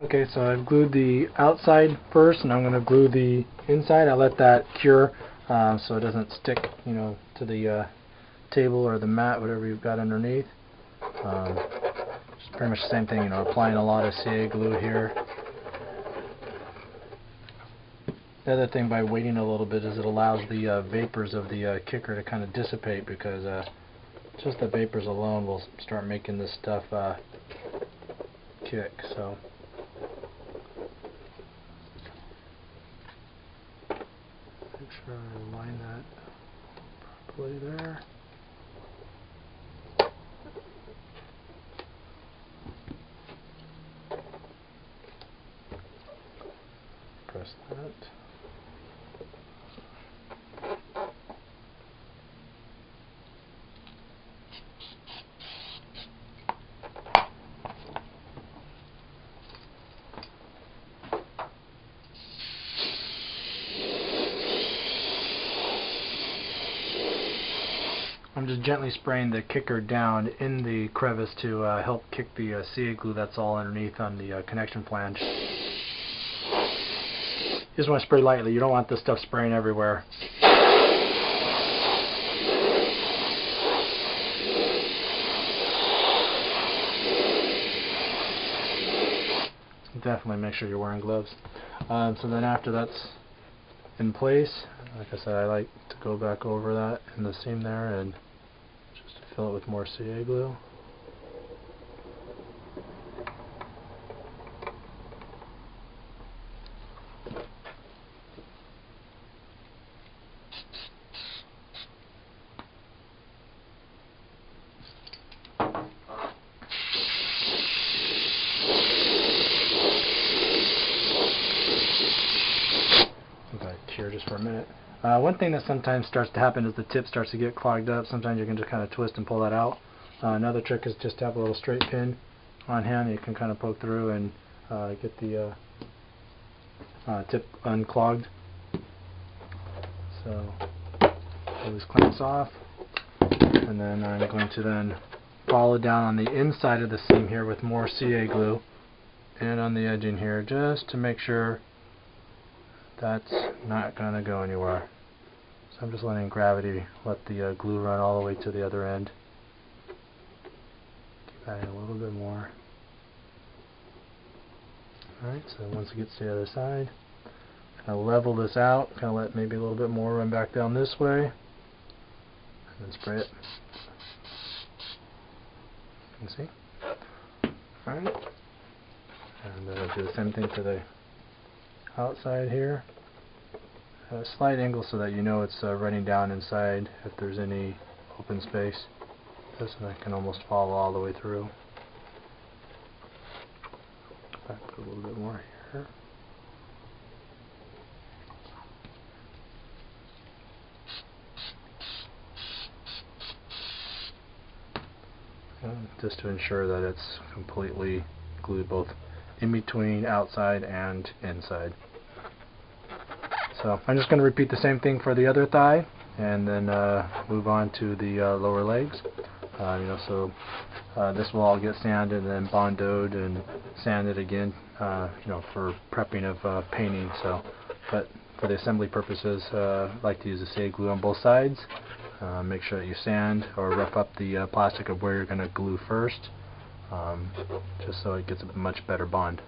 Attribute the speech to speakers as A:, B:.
A: Okay, so I've glued the outside first, and I'm going to glue the inside. I let that cure so it doesn't stick, to the table or the mat, whatever you've got underneath. It's pretty much the same thing, applying a lot of CA glue here. The other thing by waiting a little bit is it allows the vapors of the kicker to kind of dissipate, because just the vapors alone will start making this stuff kick. So make sure I align that properly there. Press that. I'm just gently spraying the kicker down in the crevice to help kick the CA glue that's all underneath on the connection flange. You just want to spray lightly. You don't want this stuff spraying everywhere. Definitely make sure you're wearing gloves. So then after that's in place, like I said, I like to go back over that in the seam there and just fill it with more CA glue. Here just for a minute. One thing that sometimes starts to happen is the tip starts to get clogged up. Sometimes you can just kind of twist and pull that out. Another trick is just to have a little straight pin on hand. You can kind of poke through and get the tip unclogged. So pull these clamps off, and then I'm going to then follow down on the inside of the seam here with more CA glue, and on the edging here, just to make sure that's not going to go anywhere. So I'm just letting gravity let the glue run all the way to the other end. Keep adding a little bit more. Alright, so once it gets to the other side, kind of level this out, kind of let maybe a little bit more run back down this way, and then spray it. You can see. Alright, and I'll do the same thing for the outside here. A slight angle so that you know it's running down inside if there's any open space. This one I can almost follow all the way through. Back a little bit more here. And just to ensure that it's completely glued both in between outside and inside. So I'm just going to repeat the same thing for the other thigh, and then move on to the lower legs. This will all get sanded and then bondoed and sanded again, for prepping of painting. But for the assembly purposes, I like to use the CA glue on both sides. Make sure that you sand or rough up the plastic of where you're going to glue first, just so it gets a much better bond.